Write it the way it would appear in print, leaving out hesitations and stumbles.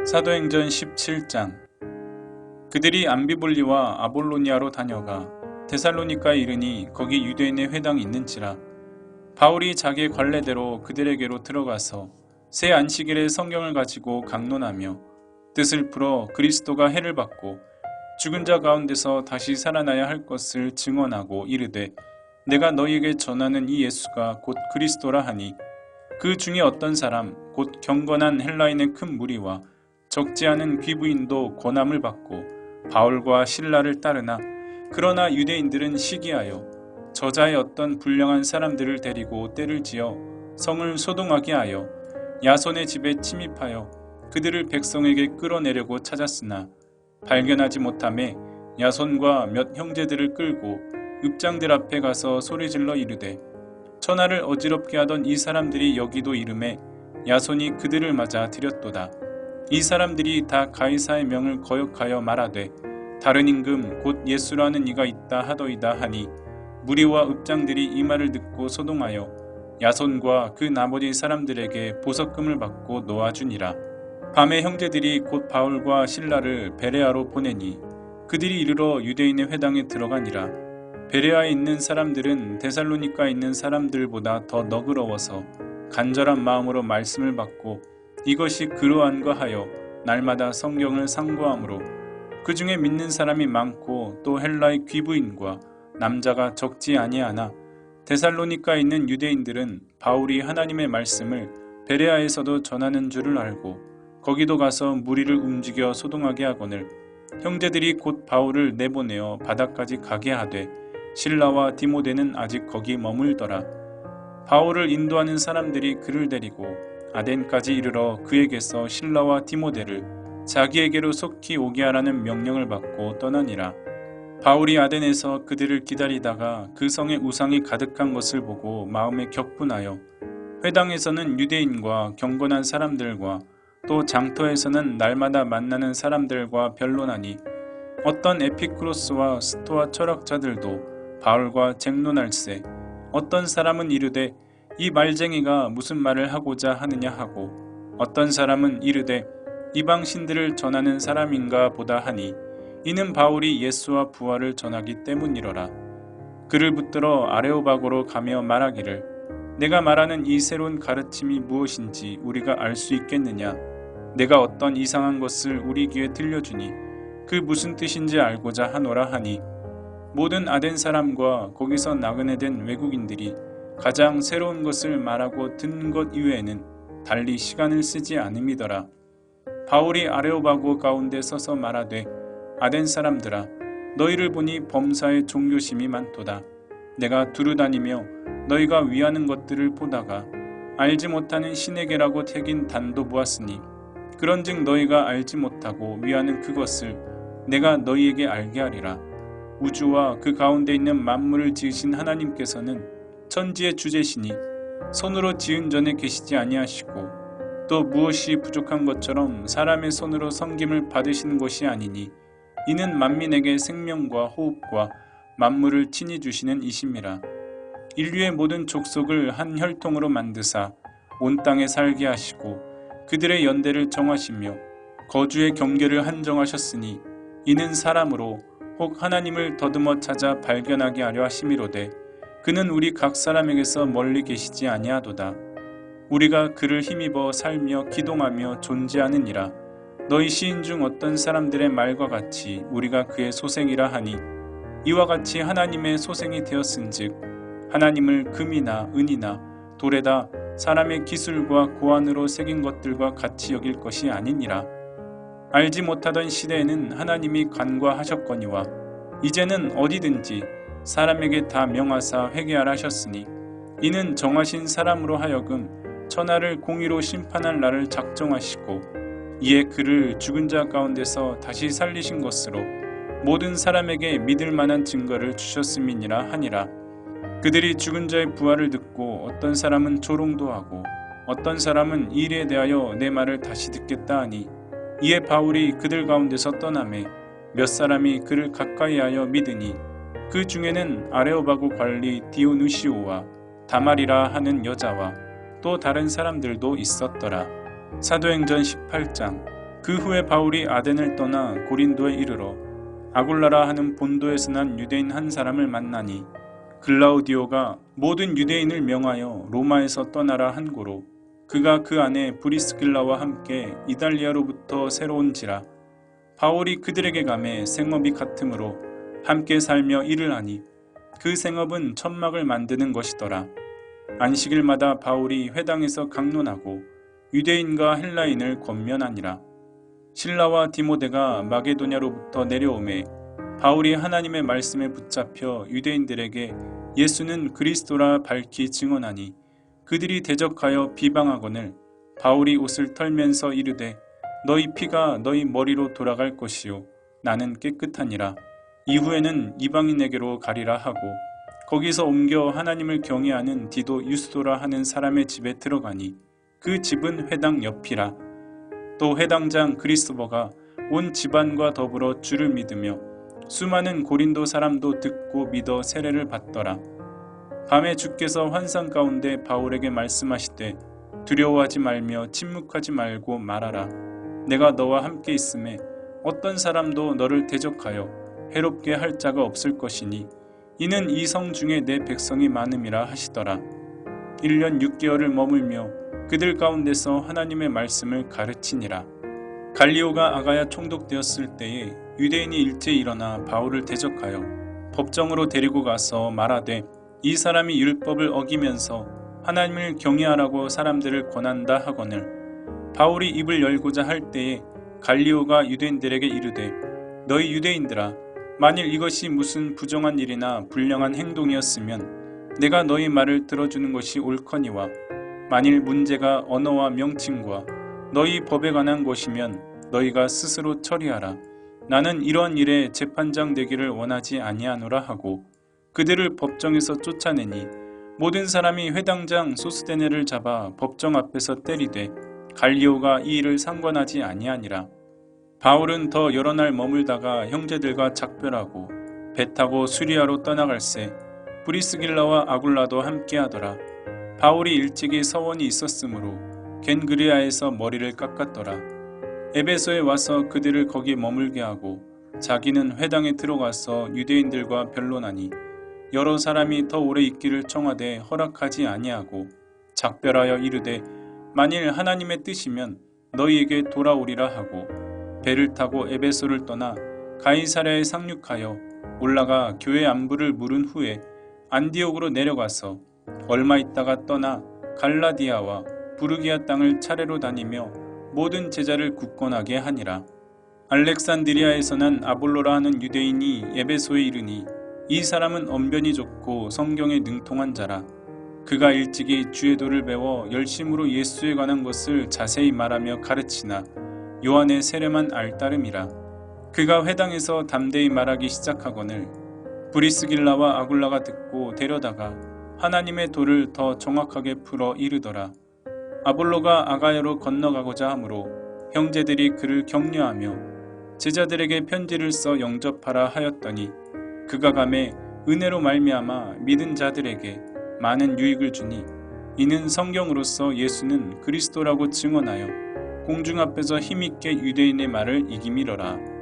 사도행전 17장. 그들이 암비볼리와 아볼로니아로 다녀가 데살로니가에 이르니 거기 유대인의 회당이 있는지라. 바울이 자기의 관례대로 그들에게로 들어가서 새 안식일에 성경을 가지고 강론하며 뜻을 풀어 그리스도가 해를 받고 죽은 자 가운데서 다시 살아나야 할 것을 증언하고 이르되, 내가 너희에게 전하는 이 예수가 곧 그리스도라 하니, 그 중에 어떤 사람 곧 경건한 헬라인의 큰 무리와 적지 않은 귀부인도 권함을 받고 바울과 실라를 따르나, 그러나 유대인들은 시기하여 저자의 어떤 불량한 사람들을 데리고 때를 지어 성을 소동하게 하여 야손의 집에 침입하여 그들을 백성에게 끌어내려고 찾았으나 발견하지 못하매 야손과 몇 형제들을 끌고 읍장들 앞에 가서 소리질러 이르되, 천하를 어지럽게 하던 이 사람들이 여기도 이름에 야손이 그들을 맞아 들였도다. 이 사람들이 다 가이사의 명을 거역하여 말하되, 다른 임금 곧 예수라는 이가 있다 하더이다 하니, 무리와 읍장들이 이 말을 듣고 소동하여 야손과 그 나머지 사람들에게 보석금을 받고 놓아주니라. 밤에 형제들이 곧 바울과 실라를 베레아로 보내니 그들이 이르러 유대인의 회당에 들어가니라. 베레아에 있는 사람들은 데살로니가에 있는 사람들보다 더 너그러워서 간절한 마음으로 말씀을 받고 이것이 그러한가 하여 날마다 성경을 상고하므로, 그 중에 믿는 사람이 많고 또 헬라의 귀부인과 남자가 적지 아니하나, 데살로니가에 있는 유대인들은 바울이 하나님의 말씀을 베레아에서도 전하는 줄을 알고 거기도 가서 무리를 움직여 소동하게 하거늘, 형제들이 곧 바울을 내보내어 바다까지 가게 하되 실라와 디모데는 아직 거기 머물더라. 바울을 인도하는 사람들이 그를 데리고 아덴까지 이르러 그에게서 실라와 디모데를 자기에게로 속히 오게 하라는 명령을 받고 떠나니라. 바울이 아덴에서 그들을 기다리다가 그 성에 우상이 가득한 것을 보고 마음에 격분하여 회당에서는 유대인과 경건한 사람들과 또 장터에서는 날마다 만나는 사람들과 변론하니, 어떤 에피쿠로스와 스토아 철학자들도 바울과 쟁론할세, 어떤 사람은 이르되 이 말쟁이가 무슨 말을 하고자 하느냐 하고, 어떤 사람은 이르되 이방 신들을 전하는 사람인가 보다 하니, 이는 바울이 예수와 부활을 전하기 때문이로라. 그를 붙들어 아레오바고로 가며 말하기를, 내가 말하는 이 새로운 가르침이 무엇인지 우리가 알 수 있겠느냐. 내가 어떤 이상한 것을 우리 귀에 들려주니 그 무슨 뜻인지 알고자 하노라 하니, 모든 아덴 사람과 거기서 나그네 된 외국인들이 가장 새로운 것을 말하고 듣는 것 이외에는 달리 시간을 쓰지 않음이더라. 바울이 아레오바고 가운데 서서 말하되, 아덴 사람들아, 너희를 보니 범사에 종교심이 많도다. 내가 두루다니며 너희가 위하는 것들을 보다가 알지 못하는 신에게라고 새긴 단도 보았으니, 그런즉 너희가 알지 못하고 위하는 그것을 내가 너희에게 알게 하리라. 우주와 그 가운데 있는 만물을 지으신 하나님께서는 천지의 주제시니 손으로 지은 전에 계시지 아니하시고, 또 무엇이 부족한 것처럼 사람의 손으로 섬김을 받으시는 것이 아니니, 이는 만민에게 생명과 호흡과 만물을 친히 주시는 이심이라. 인류의 모든 족속을 한 혈통으로 만드사 온 땅에 살게 하시고 그들의 연대를 정하시며 거주의 경계를 한정하셨으니, 이는 사람으로 혹 하나님을 더듬어 찾아 발견하게 하려 하심이로되, 그는 우리 각 사람에게서 멀리 계시지 아니하도다. 우리가 그를 힘입어 살며 기동하며 존재하느니라. 너희 시인 중 어떤 사람들의 말과 같이 우리가 그의 소생이라 하니, 이와 같이 하나님의 소생이 되었은즉 하나님을 금이나 은이나 돌에다 사람의 기술과 고안으로 새긴 것들과 같이 여길 것이 아니니라. 알지 못하던 시대에는 하나님이 간과하셨거니와 이제는 어디든지 사람에게 다 명하사 회개하라 하셨으니, 이는 정하신 사람으로 하여금 천하를 공의로 심판할 날을 작정하시고 이에 그를 죽은 자 가운데서 다시 살리신 것으로 모든 사람에게 믿을 만한 증거를 주셨음이니라 하니라. 그들이 죽은 자의 부활을 듣고 어떤 사람은 조롱도 하고 어떤 사람은 이 일에 대하여 내 말을 다시 듣겠다 하니, 이에 바울이 그들 가운데서 떠나매 몇 사람이 그를 가까이하여 믿으니, 그 중에는 아레오바고 관리 디오누시오와 다말이라 하는 여자와 또 다른 사람들도 있었더라. 사도행전 18장. 그 후에 바울이 아덴을 떠나 고린도에 이르러 아굴라라 하는 본도에서 난 유대인 한 사람을 만나니 글라우디오가 모든 유대인을 명하여 로마에서 떠나라 한 고로 그가 그 안에 브리스길라와 함께 이달리아로부터 새로운지라 바울이 그들에게 감해 생업이 같으므로 함께 살며 일을 하니 그 생업은 천막을 만드는 것이더라. 안식일마다 바울이 회당에서 강론하고 유대인과 헬라인을 권면하니라. 실라와 디모데가 마게도냐로부터 내려오매 바울이 하나님의 말씀에 붙잡혀 유대인들에게 예수는 그리스도라 밝히 증언하니 그들이 대적하여 비방하거늘 바울이 옷을 털면서 이르되 너희 피가 너희 머리로 돌아갈 것이요 나는 깨끗하니라. 이후에는 이방인에게로 가리라 하고 거기서 옮겨 하나님을 경외하는 디도 유스도라 하는 사람의 집에 들어가니 그 집은 회당 옆이라. 또 회당장 그리스도버가 온 집안과 더불어 주를 믿으며 수많은 고린도 사람도 듣고 믿어 세례를 받더라. 밤에 주께서 환상 가운데 바울에게 말씀하시되 두려워하지 말며 침묵하지 말고 말하라. 내가 너와 함께 있음에 어떤 사람도 너를 대적하여 해롭게 할 자가 없을 것이니 이는 이 성 중에 내 백성이 많음이라 하시더라. 1년 6개월을 머물며 그들 가운데서 하나님의 말씀을 가르치니라. 갈리오가 아가야 총독되었을 때에 유대인이 일제히 일어나 바울을 대적하여 법정으로 데리고 가서 말하되 이 사람이 율법을 어기면서 하나님을 경외하라고 사람들을 권한다 하거늘 바울이 입을 열고자 할 때에 갈리오가 유대인들에게 이르되 너희 유대인들아 만일 이것이 무슨 부정한 일이나 불량한 행동이었으면 내가 너희 말을 들어주는 것이 옳거니와 만일 문제가 언어와 명칭과 너희 법에 관한 것이면 너희가 스스로 처리하라. 나는 이러한 일에 재판장 되기를 원하지 아니하노라 하고 그들을 법정에서 쫓아내니 모든 사람이 회당장 소스데네를 잡아 법정 앞에서 때리되 갈리오가 이 일을 상관하지 아니하니라. 바울은 더 여러 날 머물다가 형제들과 작별하고 배 타고 수리아로 떠나갈새 브리스길라와 아굴라도 함께하더라. 바울이 일찍이 서원이 있었으므로 겐그리아에서 머리를 깎았더라. 에베소에 와서 그들을 거기 머물게 하고 자기는 회당에 들어가서 유대인들과 변론하니 여러 사람이 더 오래 있기를 청하되 허락하지 아니하고 작별하여 이르되 만일 하나님의 뜻이면 너희에게 돌아오리라 하고 배를 타고 에베소를 떠나 가이사랴에 상륙하여 올라가 교회 안부를 물은 후에 안디옥으로 내려가서 얼마 있다가 떠나 갈라디아와 부르기아 땅을 차례로 다니며 모든 제자를 굳건하게 하니라. 알렉산드리아에서 난 아볼로라 하는 유대인이 에베소에 이르니 이 사람은 언변이 좋고 성경에 능통한 자라. 그가 일찍이 주의 도를 배워 열심으로 예수에 관한 것을 자세히 말하며 가르치나 요한의 세례만 알 따름이라. 그가 회당에서 담대히 말하기 시작하거늘 브리스길라와 아굴라가 듣고 데려다가 하나님의 도를 더 정확하게 풀어 이르더라. 아볼로가 아가야로 건너가고자 하므로 형제들이 그를 격려하며 제자들에게 편지를 써 영접하라 하였더니 그가 가매 은혜로 말미암아 믿은 자들에게 많은 유익을 주니 이는 성경으로서 예수는 그리스도라고 증언하여 공중 앞에서 힘있게 유대인의 말을 이기미러라.